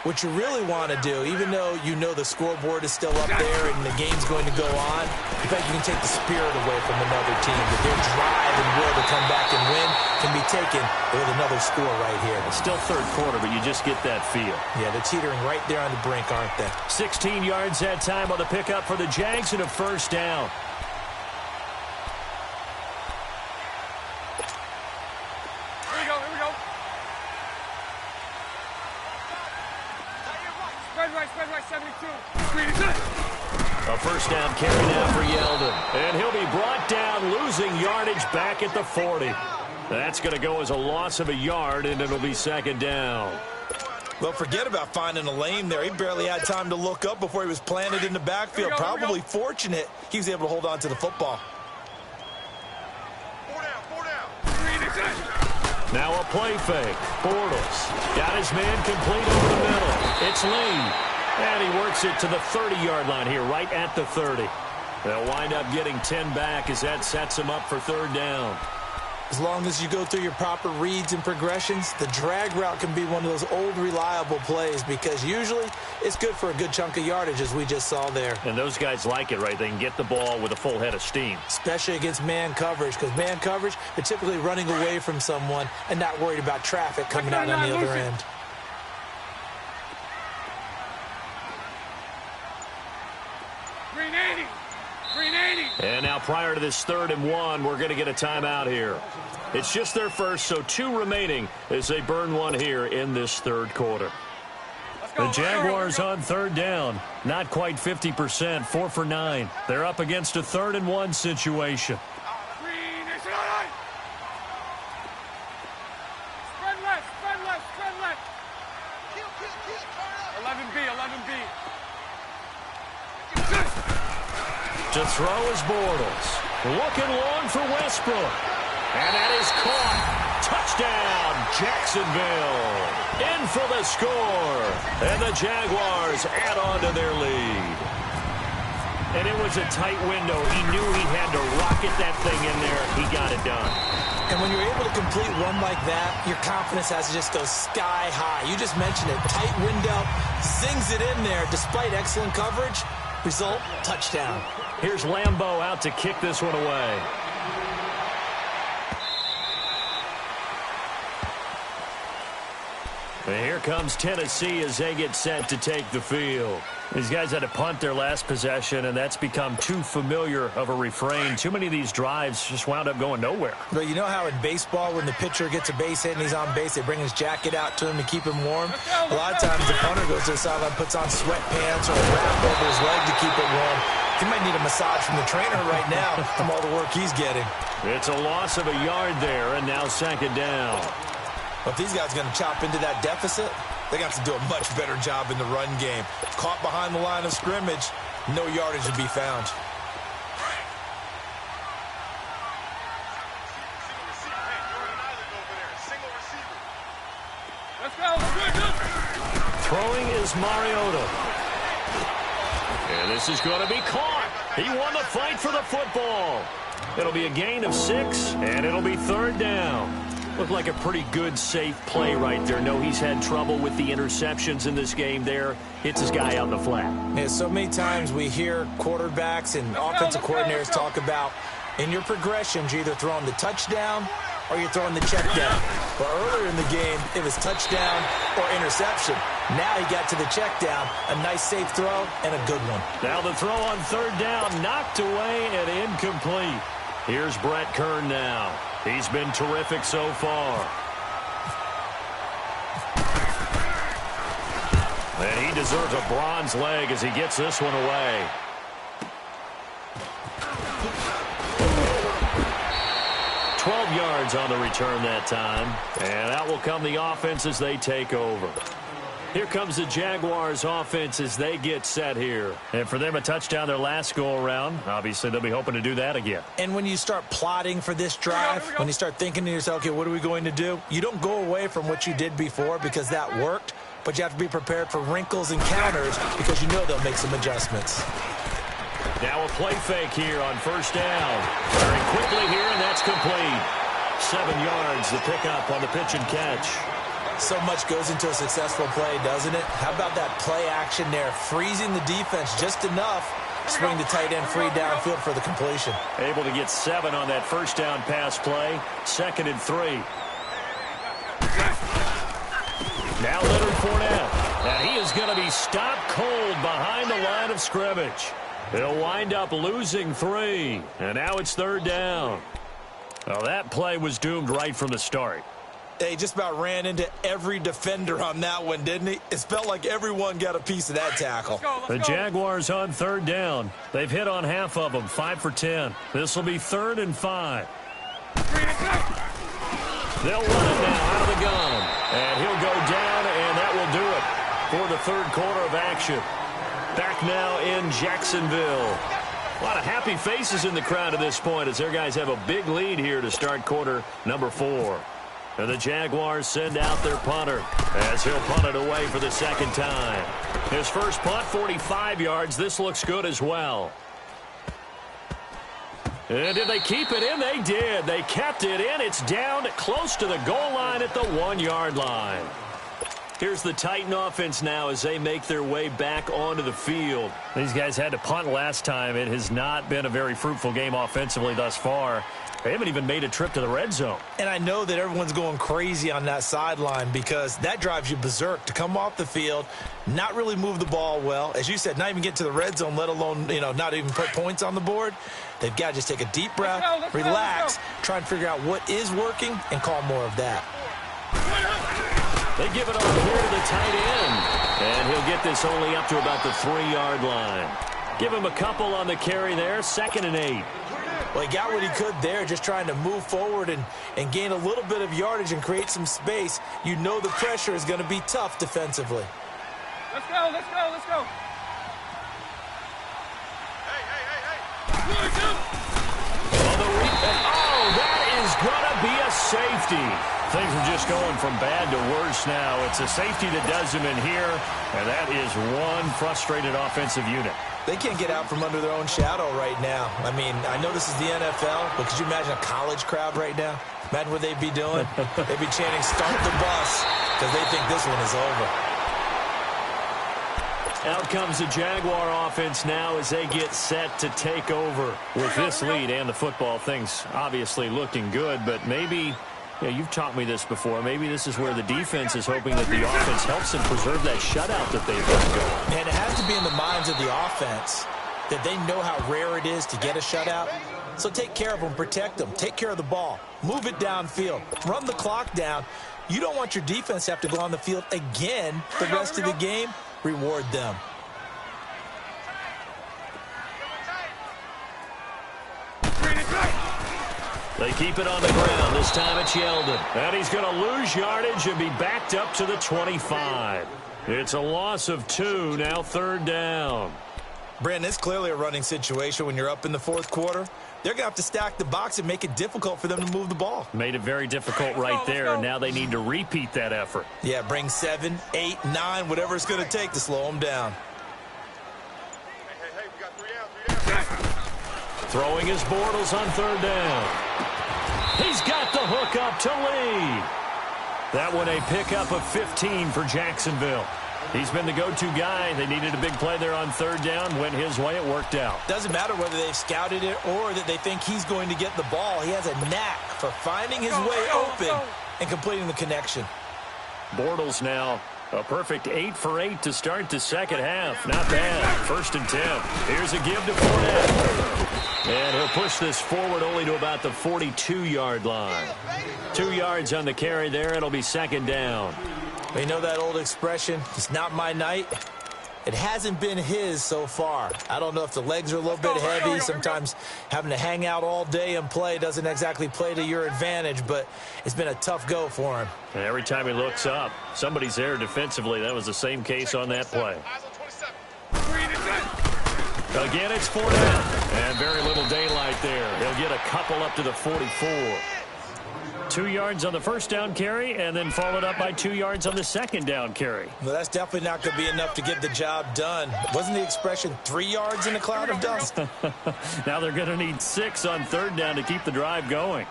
what you really want to do, even though you know the scoreboard is still up there and the game's going to go on, in fact, you can take the spirit away from another team. That their drive and will to come back and win can be taken with another score right here. It's still 3rd quarter, but you just get that feel. Yeah, they're teetering right there on the brink, aren't they? 16 yards that time on the pickup for the Jags and a 1st down. Here we go. Spread right, 72. A 1st down carry now for Yeldon. And he'll be brought down, losing yardage back at the 40. That's going to go as a loss of a yard, and it'll be 2nd down. Well, forget about finding a lane there. He barely had time to look up before he was planted in the backfield. Probably fortunate he was able to hold on to the football. 4 down. Now a play fake. Bortles got his man complete over the middle. It's Lee. And he works it to the 30-yard line here, right at the 30. They'll wind up getting 10 back as that sets him up for 3rd down. As long as you go through your proper reads and progressions, the drag route can be one of those old reliable plays because usually it's good for a good chunk of yardage, as we just saw there. And those guys like it, right? They can get the ball with a full head of steam. Especially against man coverage, because man coverage, they're typically running away from someone and not worried about traffic coming out on the other end. Green 80. And now prior to this 3rd and 1, we're going to get a timeout here. It's just their first, so 2 remaining as they burn one here in this 3rd quarter. The Jaguars on 3rd down. Not quite 50%, 4 for 9. They're up against a 3rd and 1 situation. Spread left. 11B. To throw is Bortles. Looking long for Westbrook. And that is caught. Touchdown, Jacksonville. In for the score. And the Jaguars add on to their lead. And it was a tight window. He knew he had to rocket that thing in there. He got it done. And when you're able to complete one like that, your confidence has to just go sky high. You just mentioned it. Tight window. Zings it in there despite excellent coverage. Result, touchdown. Here's Lambeau out to kick this one away. And here comes Tennessee as they get set to take the field. These guys had to punt their last possession, and that's become too familiar of a refrain. Too many of these drives just wound up going nowhere. But you know how in baseball, when the pitcher gets a base hit and he's on base, they bring his jacket out to him to keep him warm? A lot of times the punter goes to the sideline, puts on sweatpants or a wrap over his leg to keep it warm. He might need a massage from the trainer right now from all the work he's getting. It's a loss of a yard there, and now 2nd down. But if these guys are going to chop into that deficit, they got to do a much better job in the run game. Caught behind the line of scrimmage, no yardage to be found. Let's go. Throwing is Mariota. And this is going to be caught. He won the fight for the football. It'll be a gain of 6, and it'll be 3rd down. Looked like a pretty good, safe play right there. No, he's had trouble with the interceptions in this game there. Hits his guy on the flat. Yeah, so many times we hear quarterbacks and offensive coordinators talk about in your progressions, you're either throwing the touchdown or you're throwing the check down. But earlier in the game, it was touchdown or interception. Now he got to the check down, a nice safe throw, and a good one. Now the throw on 3rd down, knocked away and incomplete. Here's Brett Kern now. He's been terrific so far. And he deserves a bronze leg as he gets this one away. Yards on the return that time. And out will come the offense as they take over. Here comes the Jaguars offense as they get set here. And for them, a touchdown their last go-around. Obviously, they'll be hoping to do that again. And when you start plotting for this drive, when you start thinking to yourself, okay, what are we going to do? You don't go away from what you did before because that worked, but you have to be prepared for wrinkles and counters because you know they'll make some adjustments. Now a play fake here on 1st down. Very quickly here, and that's complete. 7 yards, the pickup on the pitch and catch. So much goes into a successful play, doesn't it? How about that play action there? Freezing the defense just enough. Swing the tight end free downfield for the completion. Able to get 7 on that 1st down pass play. 2nd and 3. Now Leonard Fournette. And he is going to be stopped cold behind the line of scrimmage. They'll wind up losing 3. And now it's 3rd down. Well, that play was doomed right from the start. He just about ran into every defender on that one, didn't he? It felt like everyone got a piece of that tackle. The Jaguars on 3rd down. They've hit on half of them, 5 for 10. This will be 3rd and 5. They'll run it now out of the gun. And he'll go down, and that will do it for the 3rd quarter of action. Back now in Jacksonville. A lot of happy faces in the crowd at this point as their guys have a big lead here to start quarter number 4. And the Jaguars send out their punter as he'll punt it away for the 2nd time. His first punt, 45 yards. This looks good as well. And did they keep it in? They did. They kept it in. It's down close to the goal line at the 1-yard line. Here's the Titan offense now as they make their way back onto the field. These guys had to punt last time. It has not been a very fruitful game offensively thus far. They haven't even made a trip to the red zone. And I know that everyone's going crazy on that sideline because that drives you berserk to come off the field, not really move the ball well. As you said, not even get to the red zone, let alone, not even put points on the board. They've got to just take a deep breath, relax, try and figure out what is working, and call more of that. They give it off here to the tight end. And he'll get this only up to about the 3-yard line. Give him a couple on the carry there, 2nd and 8. Well, he got what he could there, just trying to move forward and gain a little bit of yardage and create some space. You know the pressure is going to be tough defensively. Let's go, let's go, let's go. Oh, that is going to be a safety. Things are just going from bad to worse now. It's a safety that does him in here, and that is one frustrated offensive unit. They can't get out from under their own shadow right now. I mean, I know this is the NFL, but could you imagine a college crowd right now? Imagine what they'd be doing. They'd be chanting, "Start the bus," because they think this one is over. Out comes the Jaguar offense now as they get set to take over. With this lead and the football, things obviously looking good, but maybe, you've taught me this before, maybe this is where the defense is hoping that the offense helps them preserve that shutout that they've got going. And it has to be in the minds of the offense that they know how rare it is to get a shutout. So take care of them, protect them, take care of the ball, move it downfield, run the clock down. You don't want your defense to have to go on the field again the rest of the game. Reward them. They keep it on the ground. This time it's Yeldon. And he's going to lose yardage and be backed up to the 25. It's a loss of 2, now 3rd down. Brandon, it's clearly a running situation when you're up in the 4th quarter. They're going to have to stack the box and make it difficult for them to move the ball. Made it very difficult right there, and now they need to repeat that effort. Yeah, bring 7, 8, 9, whatever it's going to take to slow them down. Hey, we got 3 down. Throwing his Bortles on 3rd down. He's got the hook up to Lee. That one a pickup of 15 for Jacksonville. He's been the go-to guy. They needed a big play there on 3rd down. Went his way. It worked out. Doesn't matter whether they've scouted it or that they think he's going to get the ball. He has a knack for finding his way open and completing the connection. Bortles now a perfect 8 for 8 to start the second half. Not bad. 1st and 10. Here's a give to Fournette. And he'll push this forward only to about the 42-yard line. 2 yards on the carry there. It'll be 2nd down. You know that old expression, it's not my night? It hasn't been his so far. I don't know if the legs are a little bit heavy. Sometimes having to hang out all day and play doesn't exactly play to your advantage, but it's been a tough go for him. And every time he looks up, somebody's there defensively. That was the same case on that play. Again, it's Fournette. And very little daylight there. He'll get a couple up to the 44. 2 yards on the 1st down carry, and then followed up by 2 yards on the 2nd down carry. Well, that's definitely not going to be enough to get the job done. Wasn't the expression 3 yards in a cloud of dust? Now they're going to need 6 on 3rd down to keep the drive going.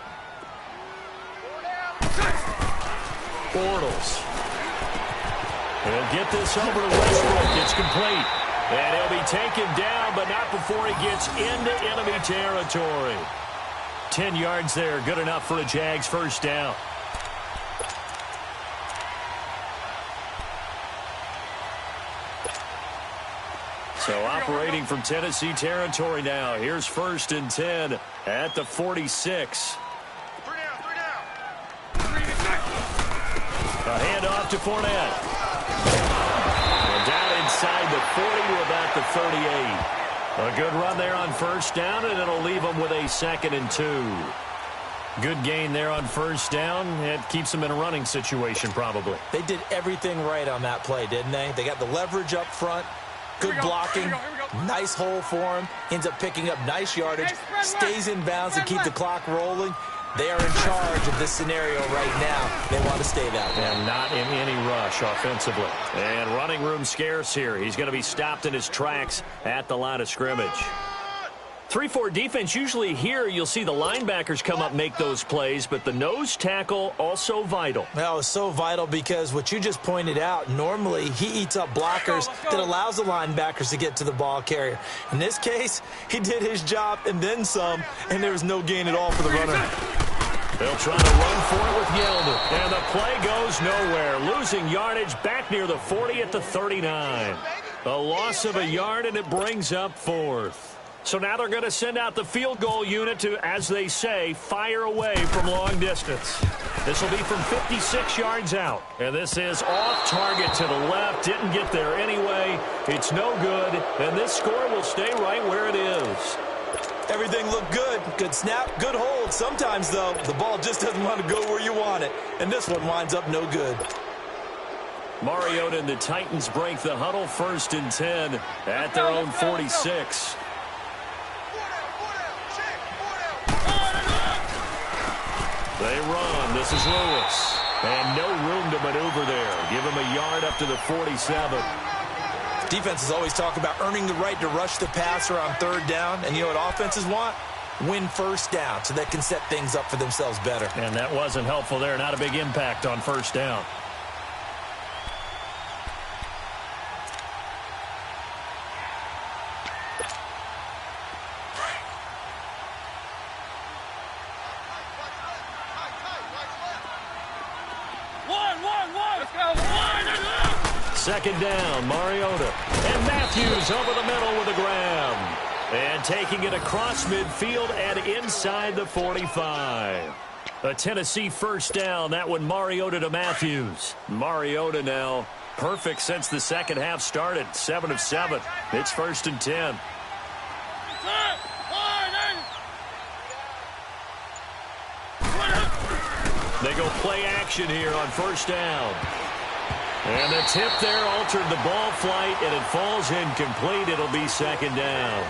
Bortles. He'll get this over to Westbrook. It's complete. And he'll be taken down, but not before he gets into enemy territory. 10 yards there, good enough for a Jags 1st down. So operating from Tennessee territory now. Here's 1st and 10 at the 46. 3 down. A handoff to Fournette. And down inside the 40 to about the 38. A good run there on 1st down, and it'll leave them with a 2nd and 2. Good gain there on 1st down. It keeps them in a running situation, probably. They did everything right on that play, didn't they? They got the leverage up front, good blocking, nice hole for him, ends up picking up nice yardage, stays in bounds and keep the clock rolling. They are in charge of this scenario right now. They want to stay that way. And not in any rush offensively. And running room scarce here. He's going to be stopped in his tracks at the line of scrimmage. 3-4 defense, usually here you'll see the linebackers come up make those plays, but the nose tackle also vital. Well, it's so vital because what you just pointed out, normally he eats up blockers that allows the linebackers to get to the ball carrier. In this case, he did his job and then some, and there was no gain at all for the runner. They'll try to run for it with Yeldon, and the play goes nowhere, losing yardage back near the 40 at the 39. A loss of a yard, and it brings up 4th. So now they're going to send out the field goal unit to, as they say, fire away from long distance. This will be from 56 yards out. And this is off target to the left. Didn't get there anyway. It's no good. And this score will stay right where it is. Everything looked good. Good snap, good hold. Sometimes, though, the ball just doesn't want to go where you want it. And this one winds up no good. Mariota and the Titans break the huddle, 1st and 10 at their own 46. They run. This is Lewis. And no room to maneuver there. Give him a yard up to the 47. Defenses always talk about earning the right to rush the passer on 3rd down. And you know what offenses want? Win 1st down so they can set things up for themselves better. And that wasn't helpful there. Not a big impact on 1st down. Second down, Mariota. And Matthews over the middle with a grab. And taking it across midfield and inside the 45. A Tennessee 1st down. That one Mariota to Matthews. Mariota now perfect since the second half started. 7 of 7. It's 1st and 10. They go play action here on 1st down. And the tip there altered the ball flight, and it falls incomplete. It'll be 2nd down.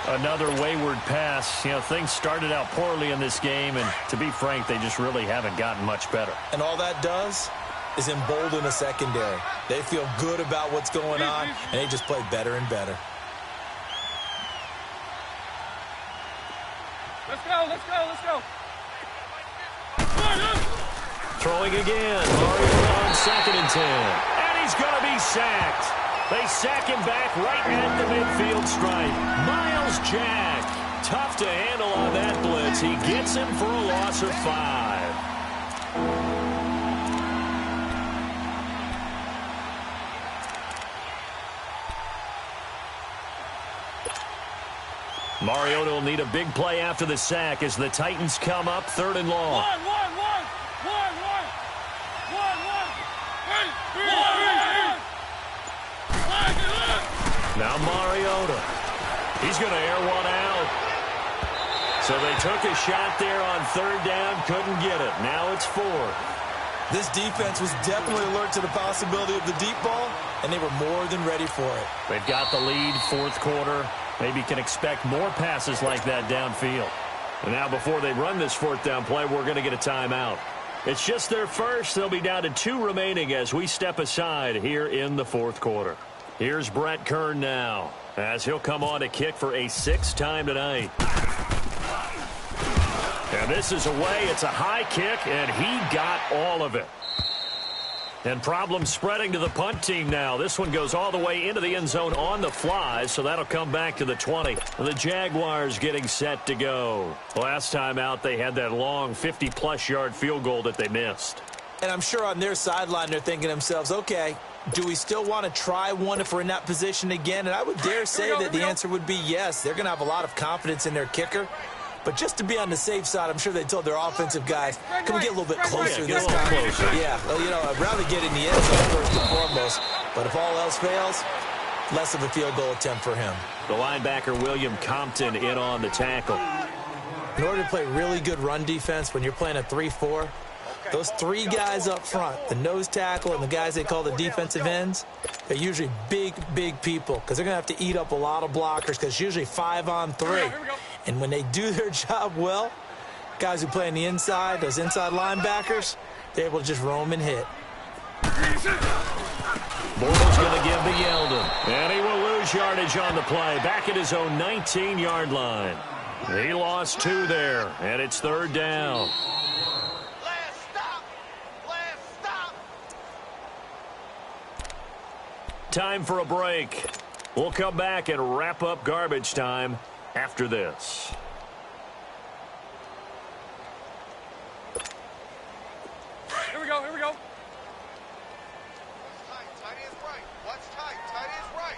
Another wayward pass. You know, things started out poorly in this game, and to be frank, they just really haven't gotten much better. And all that does is embolden the secondary. They feel good about what's going on, and they just play better and better. Let's go, let's go, let's go. Throwing again. Mariota on 2nd and 10. And he's going to be sacked. They sack him back right at the midfield stripe. Miles Jack. Tough to handle on that blitz. He gets him for a loss of 5. Mariota will need a big play after the sack as the Titans come up 3rd and long. Now Mariota. He's going to air one out. So they took a shot there on 3rd down, couldn't get it. Now it's 4th. This defense was definitely alert to the possibility of the deep ball, and they were more than ready for it. They've got the lead, 4th quarter. Maybe can expect more passes like that downfield. And now before they run this 4th down play, we're going to get a timeout. It's just their first. They'll be down to 2 remaining as we step aside here in the 4th quarter. Here's Brett Kern now as he'll come on to kick for a 6th time tonight. And this is away. It's a high kick, and he got all of it. And problems spreading to the punt team now. This one goes all the way into the end zone on the fly, so that'll come back to the 20. The Jaguars getting set to go. Last time out, they had that long 50-plus yard field goal that they missed. And I'm sure on their sideline they're thinking to themselves, okay, do we still want to try one if we're in that position again? And I would dare say that the answer would be yes. They're going to have a lot of confidence in their kicker. But just to be on the safe side, I'm sure they told their offensive guys, can we get a little bit closer this time? Yeah, well, you know, I'd rather get in the end zone first and foremost. But if all else fails, less of a field goal attempt for him. The linebacker, William Compton, in on the tackle. In order to play really good run defense when you're playing a 3-4, those 3 guys up front, the nose tackle and the guys they call the defensive ends, they're usually big, big people because they're going to have to eat up a lot of blockers because it's usually 5 on 3. And when they do their job well, guys who play on the inside, those inside linebackers, they're able to just roam and hit. Bortles going to give to Yeldon. And he will lose lose yardage on the play. Back at his own 19-yard line. He lost 2 there, and it's 3rd down. Last stop. Last stop. Time for a break. We'll come back and wrap up garbage time after this. Here we go, here we go. What's tight? Tight is right. What's tight? Tight is right.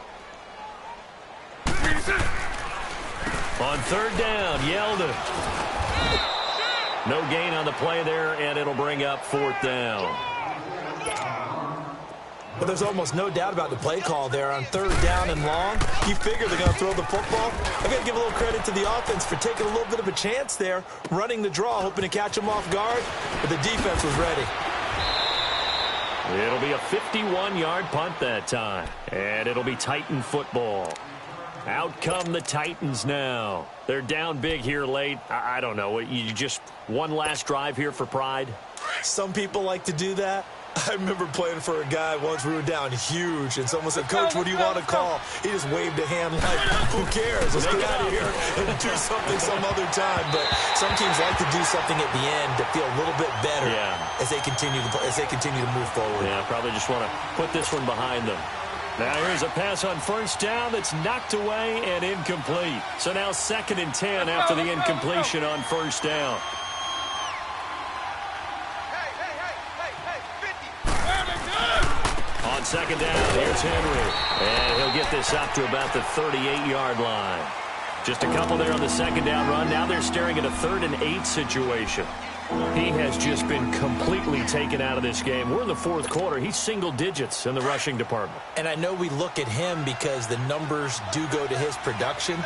On 3rd down, Yeldon. No gain on the play there, and it'll bring up 4th down. But there's almost no doubt about the play call there on 3rd down and long. You figure they're going to throw the football. I've got to give a little credit to the offense for taking a little bit of a chance there, running the draw, hoping to catch them off guard, but the defense was ready. It'll be a 51-yard punt that time, and it'll be Titan football. Out come the Titans now. They're down big here late. I don't know. You just one last drive here for pride? Some people like to do that. I remember playing for a guy once. We were down huge, and someone said, "Coach, what do you want to call?" He just waved a hand like, "Who cares? Let's get out of here and do something some other time." But some teams like to do something at the end to feel a little bit better as they continue to move forward. Yeah, probably just want to put this one behind them. Now here's a pass on 1st down that's knocked away and incomplete. So now 2nd and 10 after the incompletion on 1st down. On 2nd down, here's Henry. And he'll get this up to about the 38-yard line. Just a couple there on the 2nd down run. Now they're staring at a 3rd and 8 situation. He has just been completely taken out of this game. We're in the 4th quarter. He's single digits in the rushing department. And I know we look at him because the numbers do go to his production.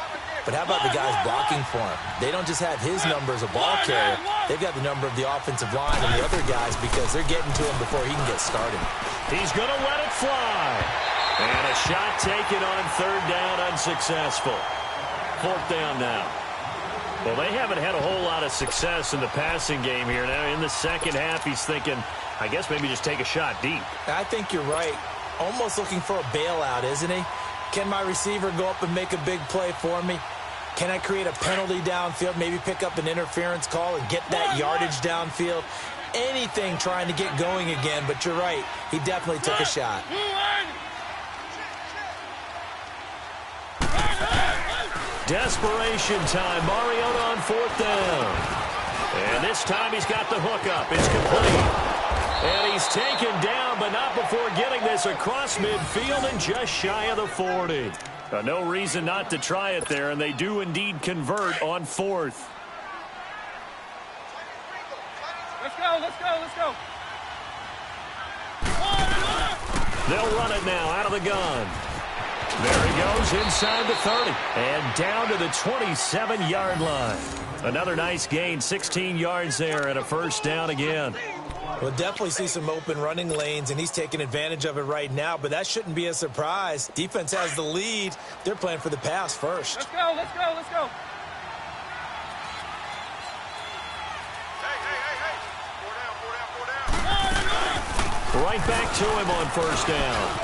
But how about the guys blocking for him? They don't just have his number as a ball carrier. They've got the number of the offensive line and the other guys because they're getting to him before he can get started. He's going to let it fly. And a shot taken on 3rd down, unsuccessful. 4th down now. Well, they haven't had a whole lot of success in the passing game here. Now, in the second half, he's thinking, I guess maybe just take a shot deep. I think you're right. Almost looking for a bailout, isn't he? Can my receiver go up and make a big play for me? Can I create a penalty downfield, maybe pick up an interference call and get that yardage downfield? Anything trying to get going again, but you're right. He definitely took a shot. Desperation time. Mariota on 4th down. And this time he's got the hook up. It's complete. And he's taken down, but not before getting this across midfield and just shy of the 40. No reason not to try it there, and they do indeed convert on 4th. Let's go, let's go, let's go. They'll run it now out of the gun. There he goes inside the 30 and down to the 27-yard line. Another nice gain, 16 yards there and a 1st down again. We'll definitely see some open running lanes, and he's taking advantage of it right now, but that shouldn't be a surprise. Defense has the lead. They're playing for the pass first. Let's go, let's go, let's go. Hey. 4 down. Right back to him on 1st down.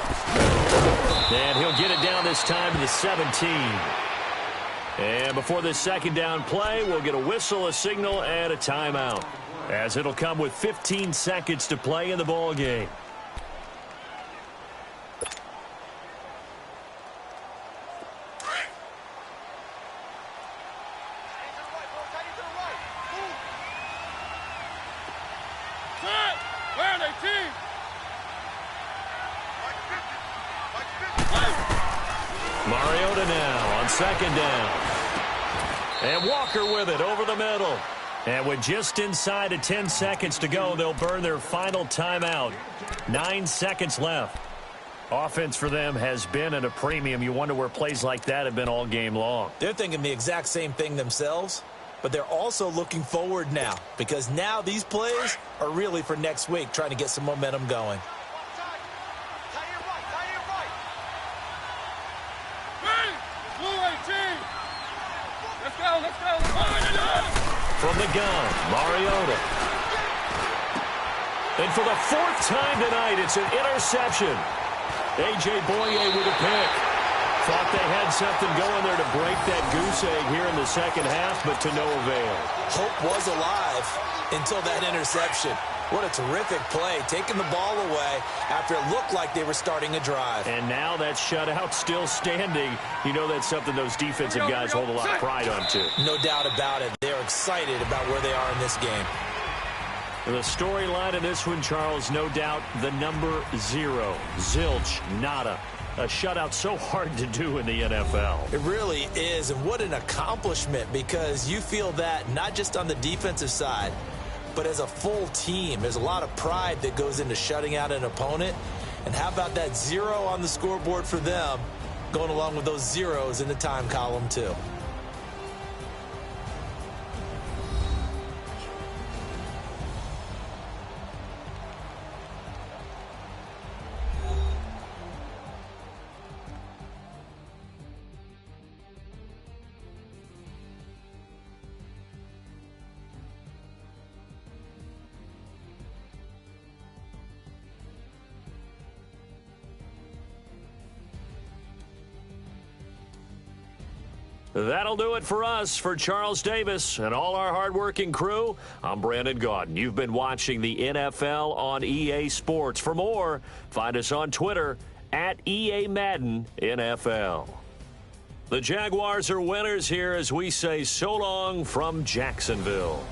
And he'll get it down this time to the 17. And before this 2nd down play, we'll get a whistle, a signal, and a timeout, as it'll come with 15 seconds to play in the ball game. Where are they, team? Mariota now on 2nd down. And Walker with it over the middle. And with just inside of 10 seconds to go, they'll burn their final timeout. 9 seconds left. Offense for them has been at a premium. You wonder where plays like that have been all game long. They're thinking the exact same thing themselves, but they're also looking forward now because now these plays are really for next week, trying to get some momentum going. Let's go, let's go, let's go. From the gun, Mariota. And for the 4th time tonight, it's an interception. A.J. Boye with a pick. Thought they had something going there to break that goose egg here in the second half, but to no avail. Hope was alive until that interception. What a terrific play, taking the ball away after it looked like they were starting a drive. And now that shutout still standing. You know that's something those defensive guys hold a lot of pride on, too. No doubt about it. They're excited about where they are in this game. The storyline of this one, Charles, no doubt the number 0. Zilch, nada. A shutout so hard to do in the NFL. It really is, and what an accomplishment, because you feel that not just on the defensive side, but as a full team. There's a lot of pride that goes into shutting out an opponent. And how about that 0 on the scoreboard for them, going along with those zeros in the time column, too. That'll do it for us. For Charles Davis and all our hardworking crew, I'm Brandon Gaudin. You've been watching the NFL on EA Sports. For more, find us on Twitter at EA Madden NFL. The Jaguars are winners here as we say so long from Jacksonville.